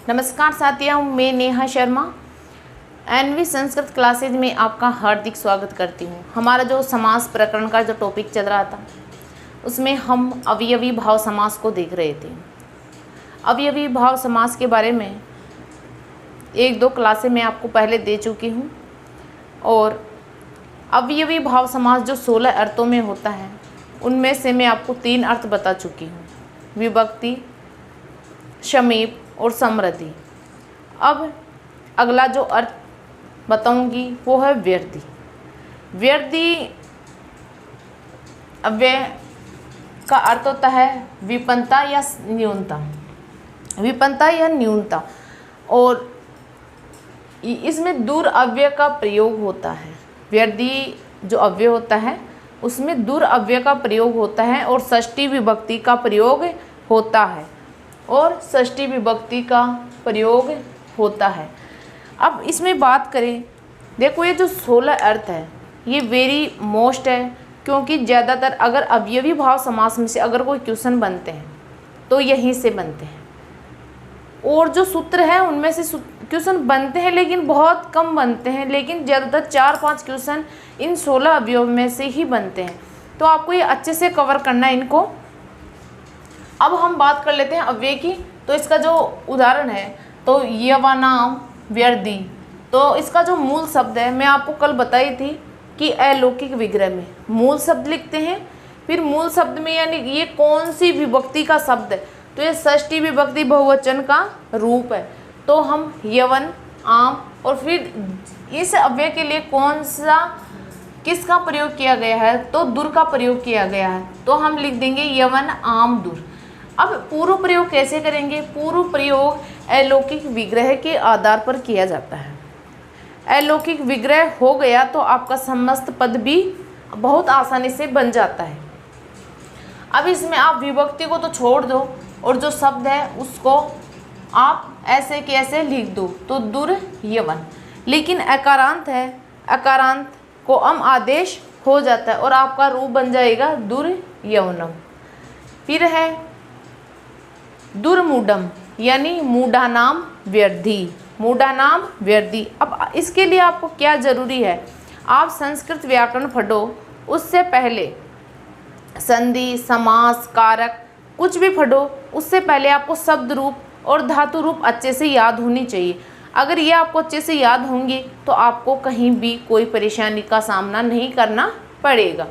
नमस्कार साथियों, मैं नेहा शर्मा एनवी संस्कृत क्लासेज में आपका हार्दिक स्वागत करती हूँ। हमारा जो समास प्रकरण का जो टॉपिक चल रहा था उसमें हम अवयवी भाव समास को देख रहे थे। अवयवी भाव समास के बारे में एक दो क्लासें मैं आपको पहले दे चुकी हूँ और अवयवी भाव समास जो 16 अर्थों में होता है उनमें से मैं आपको 3 अर्थ बता चुकी हूँ, विभक्ति, समीप और समृद्धि। अब अगला जो अर्थ बताऊंगी वो है व्यर्थी। व्यर्थी अव्यय का अर्थ होता है विपन्नता या न्यूनता, विपन्नता या न्यूनता, और इसमें दूर अव्यय का प्रयोग होता है। व्यर्थी जो अव्यय होता है उसमें दूर अव्यय का प्रयोग होता है और षष्ठी विभक्ति का प्रयोग होता है होता है। अब इसमें बात करें, देखो ये जो 16 अर्थ है ये वेरी मोस्ट है, क्योंकि ज़्यादातर अगर अवयवी भाव समास में से अगर कोई क्वेश्चन बनते हैं तो यहीं से बनते हैं, और जो सूत्र है उनमें से क्वेश्चन बनते हैं लेकिन बहुत कम बनते हैं, लेकिन ज़्यादातर 4-5 क्वेश्चन इन 16 अवयव में से ही बनते हैं। तो आपको ये अच्छे से कवर करना है इनको। अब हम बात कर लेते हैं अव्यय की। तो इसका जो उदाहरण है तो यवनाम व्यर्थी, तो इसका जो मूल शब्द है मैं आपको कल बताई थी कि अलौकिक विग्रह में मूल शब्द लिखते हैं, फिर मूल शब्द में यानी ये कौन सी विभक्ति का शब्द है, तो ये षष्ठी विभक्ति बहुवचन का रूप है। तो हम यवन, आम, और फिर इस अव्यय के लिए किसका प्रयोग किया गया है, तो दुर का प्रयोग किया गया है, तो हम लिख देंगे यवन, आम, दुर। अब पूर्व प्रयोग कैसे करेंगे? पूर्व प्रयोग अलौकिक विग्रह के आधार पर किया जाता है। अलौकिक विग्रह हो गया तो आपका समस्त पद भी बहुत आसानी से बन जाता है। अब इसमें आप विभक्ति को तो छोड़ दो और जो शब्द है उसको आप ऐसे के ऐसे लिख दो, तो दुर यवन। लेकिन अकारांत है, अकारांत को अम आदेश हो जाता है और आपका रूप बन जाएगा दुर यवनम। फिर है दुर्मूढ़म यानी मूढ़ानाम व्यर्थी, मूढ़ानाम व्यर्थी। अब इसके लिए आपको क्या ज़रूरी है, आप संस्कृत व्याकरण पढ़ो, उससे पहले संधि, समास, कारक कुछ भी पढ़ो, उससे पहले आपको शब्द रूप और धातु रूप अच्छे से याद होनी चाहिए। अगर ये आपको अच्छे से याद होंगे तो आपको कहीं भी कोई परेशानी का सामना नहीं करना पड़ेगा।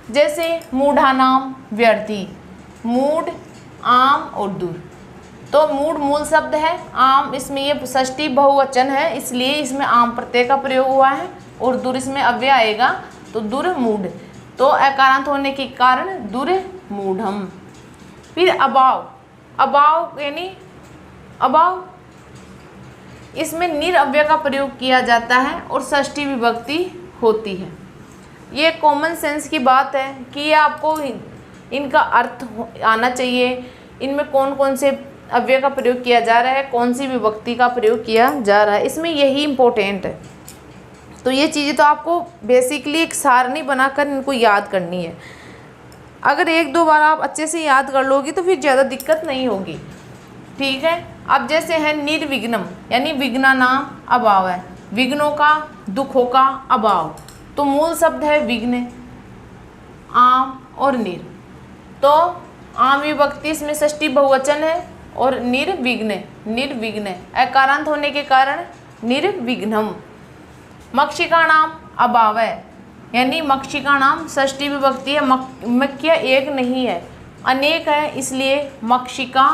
जैसे मूढ़ानाम व्यर्थी, मूढ़, आम और दूर। तो मूढ़ मूल शब्द है, आम इसमें ये षष्ठी बहुवचन है इसलिए इसमें आम प्रत्यय का प्रयोग हुआ है, और दूर इसमें अव्यय आएगा तो दुर्मूढ़, तो अकारांत होने के कारण दुर्मूढ़म। फिर अभाव, अभाव यानी अभाव, इसमें निर अव्यय का प्रयोग किया जाता है और षष्ठी विभक्ति होती है। ये कॉमन सेंस की बात है कि ये आपको इनका अर्थ आना चाहिए, इनमें कौन कौन से अव्यय का प्रयोग किया जा रहा है, कौन सी विभक्ति का प्रयोग किया जा रहा है, इसमें यही इम्पोर्टेंट है। तो ये चीज़ें तो आपको बेसिकली एक सारणी बनाकर इनको याद करनी है। अगर 1-2 बार आप अच्छे से याद कर लोगी तो फिर ज़्यादा दिक्कत नहीं होगी, ठीक है। अब जैसे है निर्विघ्नम यानी विघ्ना नाम अभाव है, विघ्नों का, दुखों का अभाव। तो मूल शब्द है विघ्न, आम और निर। तो आम विभक्ति इसमें षष्ठी बहुवचन है और निर्विघ्न, निर्विघ्न अकारांत होने के कारण निर्विघ्नम। मक्षिका नाम अभाव है, यानी मक्षिका नाम षष्ठी विभक्ति है, मक्या एक नहीं है अनेक है, इसलिए मक्षिका,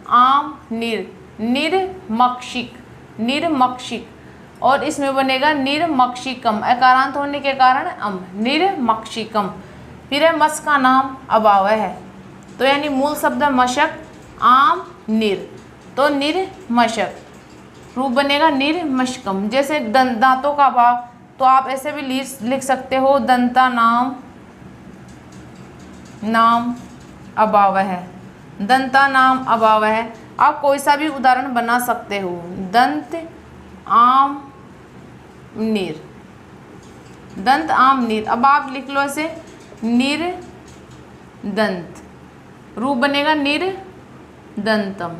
आम, निर, निर्मक्षिक, निर्मक्षिक, और इसमें बनेगा निर्मक्षिकम, अकारांत होने के कारण अम, निर्मक्षिकम। फिर है मस का नाम अभाव है, तो यानी मूल शब्द मशक, आम, निर, तो निर्मशक, रूप बनेगा निर्मशकम। जैसे दांतों का अभाव, तो आप ऐसे भी लिख सकते हो दंता नाम, नाम अभाव है, दंता नाम अभाव है। आप कोई सा भी उदाहरण बना सकते हो, दंत, आम, निर, दंत, आम, निर। अब आप लिख लो ऐसे निर दंत, रूप बनेगा निर दंतम।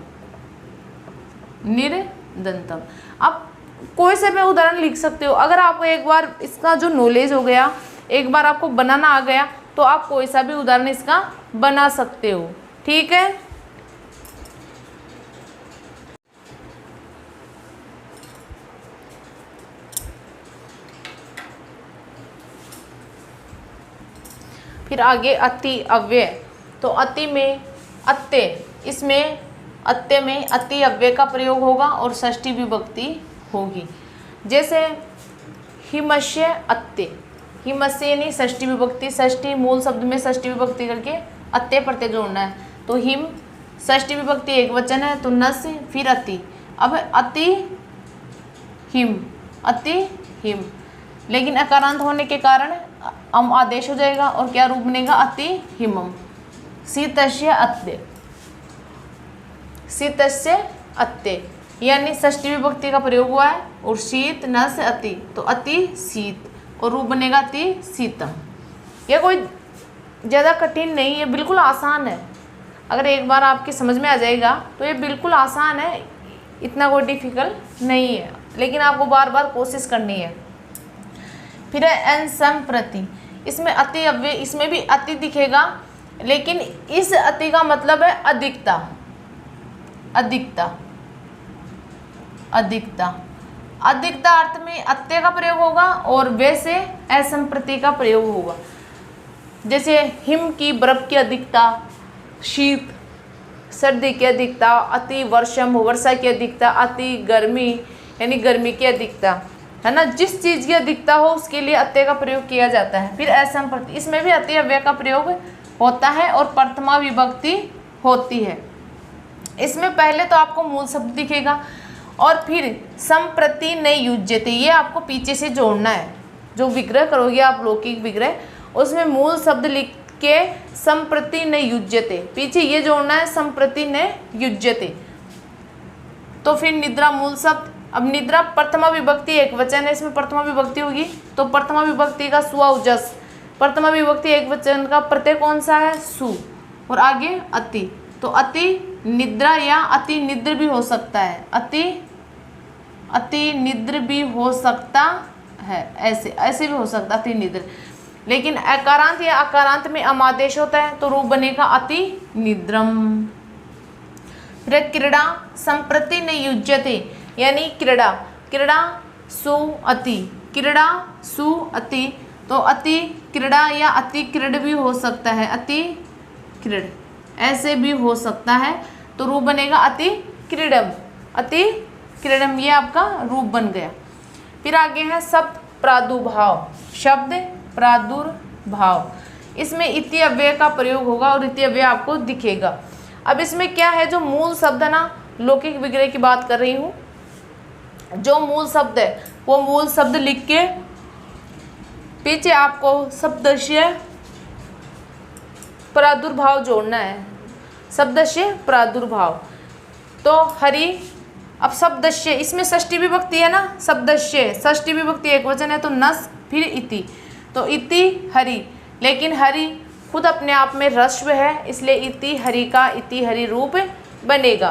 निर्दंतम। अब कोई से भी उदाहरण लिख सकते हो। अगर आपको एक बार इसका जो नॉलेज हो गया, एक बार आपको बनाना आ गया, तो आप कोई सा भी उदाहरण इसका बना सकते हो। ठीक है। फिर आगे अति अव्यय। तो अति में अत्य, इसमें अत्य में अति अव्यय का प्रयोग होगा और षष्ठी विभक्ति होगी। जैसे हिमस्य अत्य, हिमस्य यानी षष्ठी विभक्ति, षष्ठी मूल शब्द में षष्ठी विभक्ति करके अत्य प्रत्यय जोड़ना है। तो हिम षष्ठी विभक्ति एक वचन है, तो नस फिर अति। अब अति हिम, अति हिम, लेकिन अकारांत होने के कारण अम आदेश हो जाएगा और क्या रूप बनेगा, अति हिमम। शीतस्य अत्य, शीतस्य अत्य यानी षष्ठी विभक्ति का प्रयोग हुआ है और शीत न से अति, तो अति शीत और रूप बनेगा अति शीतम। यह कोई ज़्यादा कठिन नहीं है, बिल्कुल आसान है। अगर एक बार आपके समझ में आ जाएगा तो ये बिल्कुल आसान है, इतना कोई डिफिकल्ट नहीं है, लेकिन आपको बार बार कोशिश करनी है। फिर है एन संप्रति, इसमें अति अव्यय, इसमें भी अति दिखेगा, लेकिन इस अति का मतलब है अधिकता, अधिकता, अधिकता। अधिकता अर्थ में अत्य का प्रयोग होगा और वैसे असंप्रति का प्रयोग होगा। जैसे हिम की बर्फ की अधिकता, शीत सर्दी की अधिकता, अति वर्षम वर्षा की अधिकता, अति गर्मी यानी गर्मी की अधिकता, है ना। जिस चीज़ की अधिकता हो उसके लिए अत्य का प्रयोग किया जाता है। फिर असंप्रति, इसमें भी अति अव्यय का प्रयोग होता है और प्रथमा विभक्ति होती है। इसमें पहले तो आपको मूल शब्द दिखेगा और फिर संप्रति न युज्यते, ये आपको पीछे से जोड़ना है। जो विग्रह करोगे आप लौकिक विग्रह, उसमें मूल शब्द लिख के संप्रति न युज्यते, पीछे ये जोड़ना है संप्रति न युज्यते। तो फिर निद्रा मूल शब्द। अब निद्रा प्रथमा विभक्ति एक वचन है, इसमें प्रथमा विभक्ति होगी, तो प्रथमा विभक्ति का सुऔजस, प्रथमा विभक्ति एक वचन का प्रत्यय कौन सा है, सु, और आगे अति। तो अति निद्रा या अति निद्र भी हो सकता है, अति निद्र भी हो सकता है, ऐसे ऐसे भी हो सकता है अति निद्र। लेकिन अकारांत या अकारांत में अमादेश होता है तो रूप बनेगा अति निद्रम। फिर क्रीड़ा संप्रति न युज्यते यानी क्रीड़ा, क्रीड़ा सु अति, क्रीड़ा सु अति, तो अति क्रीड़ा या अति क्रीड़ भी हो सकता है, अति क्रीड़ ऐसे भी हो सकता है, तो रूप बनेगा अति क्रीडम, अति क्रीडम, ये आपका रूप बन गया। फिर आगे है शब्द प्रादुर्भाव, शब्द प्रादुर्भाव, इसमें इति अव्यय का प्रयोग होगा और इति अव्यय आपको दिखेगा। अब इसमें क्या है, जो मूल शब्द है ना, लौकिक विग्रह की बात कर रही हूँ, जो मूल शब्द है वो मूल शब्द लिख के पीछे आपको शब्दस्य प्रादुर्भाव जोड़ना है, शब्दस्य प्रादुर्भाव। तो हरि, अब शब्दस्य इसमें षष्ठी विभक्ति है ना, शब्दस्य षष्ठी विभक्ति एक वचन है, तो नस फिर इति, तो इति हरि, लेकिन हरि खुद अपने आप में ह्रस्व है, इसलिए इति हरि का इति हरि रूप बनेगा।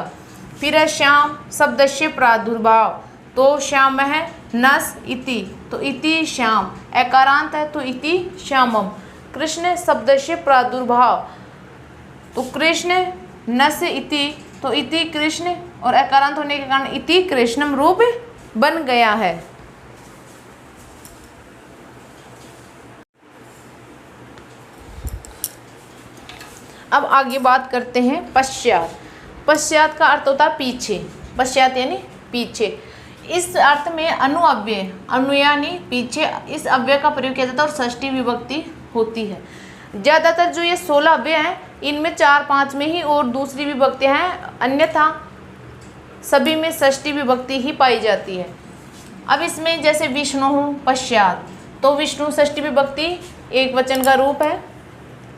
फिर है श्याम शब्दस्य प्रादुर्भाव, तो श्याम है नस इति, तो इति श्याम, अकारांत है तो इति श्यामम। कृष्ण शब्दस्य प्रादुर्भाव, तो कृष्ण नस इति, तो इति कृष्ण, और अकारांत होने के कारण इति कृष्णम रूप बन गया है। अब आगे बात करते हैं पश्चात। पश्चात का अर्थ होता है पीछे, पश्चात यानी पीछे। इस अर्थ में अनुअव्यय, अनु यानी पीछे, इस अव्यय का प्रयोग किया जाता है और षष्ठी विभक्ति होती है। ज़्यादातर जो ये 16 अव्यय हैं इनमें 4-5 में ही और दूसरी विभक्तियाँ हैं, अन्यथा सभी में षष्ठी विभक्ति ही पाई जाती है। अब इसमें जैसे विष्णु पश्चात, तो विष्णु षष्ठी विभक्ति एक वचन का रूप है,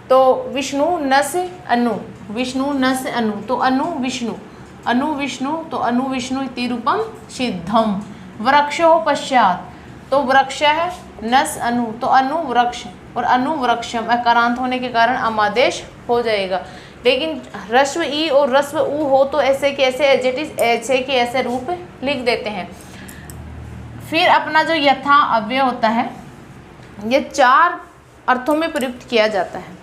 तो विष्णु नस अनु, विष्णु नस अनु, तो अनु विष्णु, अनु विष्णु, तो अनु विष्णु इति रूपम सिद्धम। वृक्षो पश्चात, तो वृक्ष है नस अनु, तो अनु वृक्ष, और अनु वृक्षम, अकारांत होने के कारण अमादेश हो जाएगा। लेकिन ह्रस्व ई और ह्रस्व ऊ हो तो ऐसे के ऐसे एडजेक्टिव ऐसे के ऐसे रूप लिख देते हैं। फिर अपना जो यथा अव्यय होता है ये 4 अर्थों में प्रयुक्त किया जाता है।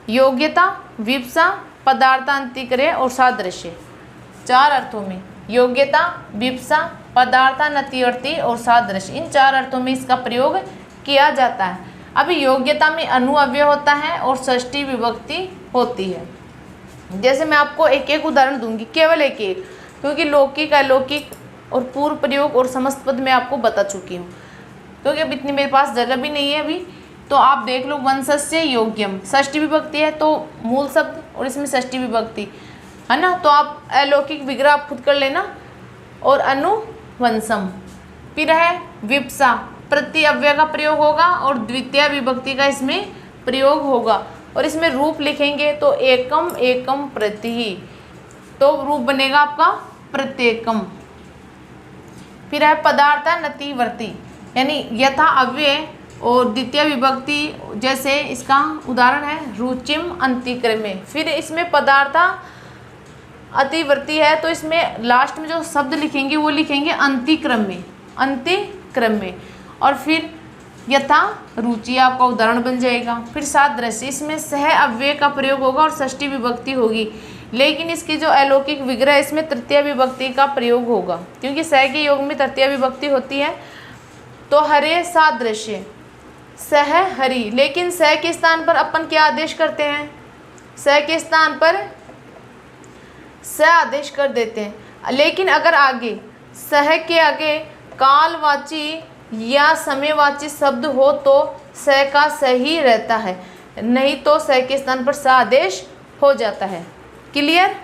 योग्यता, विवक्षा, पदार्थांतिक्रय और सादृश्य। 4 अर्थों में योग्यता, विवक्षा, पदार्थान्वयी और सादृश्य, इन 4 अर्थों में इसका प्रयोग किया जाता है। अभी योग्यता में अनुअव्यय होता है और षष्ठी विभक्ति होती है। जैसे मैं आपको एक एक उदाहरण दूंगी, केवल एक एक, क्योंकि लौकिक, अलौकिक और पूर्व प्रयोग और समस्त पद मैं आपको बता चुकी हूँ, क्योंकि अब इतनी मेरे पास जगह भी नहीं है अभी। तो आप देख लो, वंशस्य योग्यम षष्ठी विभक्ति है तो मूल शब्द, और इसमें षष्ठी विभक्ति है ना, तो आप अलौकिक विग्रह आप खुद कर लेना। और अनुवंशम, फिर है विप्सा, प्रति अव्यय का प्रयोग होगा और द्वितीय विभक्ति का इसमें प्रयोग होगा, और इसमें रूप लिखेंगे तो एकम एकम प्रति, तो रूप बनेगा आपका प्रत्येकम। फिर है पदार्थान्वयी, यानी यथा अव्यय और द्वितीय विभक्ति, जैसे इसका उदाहरण है रुचिम अंतिक्रमे। फिर इसमें पदार्था अतिवर्ती है तो इसमें लास्ट में जो शब्द लिखेंगे वो लिखेंगे अंतिक्रम में, अंतिक्रम में। और फिर यथा रुचि आपका उदाहरण बन जाएगा। फिर सादृश्य, इसमें सह अव्यय का प्रयोग होगा और षष्ठी विभक्ति होगी, लेकिन इसकी जो अलौकिक विग्रह इसमें तृतीय विभक्ति का प्रयोग होगा, क्योंकि सह के योग में तृतीय विभक्ति होती है। तो हरे सादृश्य, सह हरि, लेकिन सह के स्थान पर अपन क्या आदेश करते हैं, सह के स्थान पर स आदेश कर देते हैं। लेकिन अगर आगे सह के आगे कालवाची या समयवाची शब्द हो तो स का सही रहता है, नहीं तो स के स्थान पर स आदेश हो जाता है। क्लियर?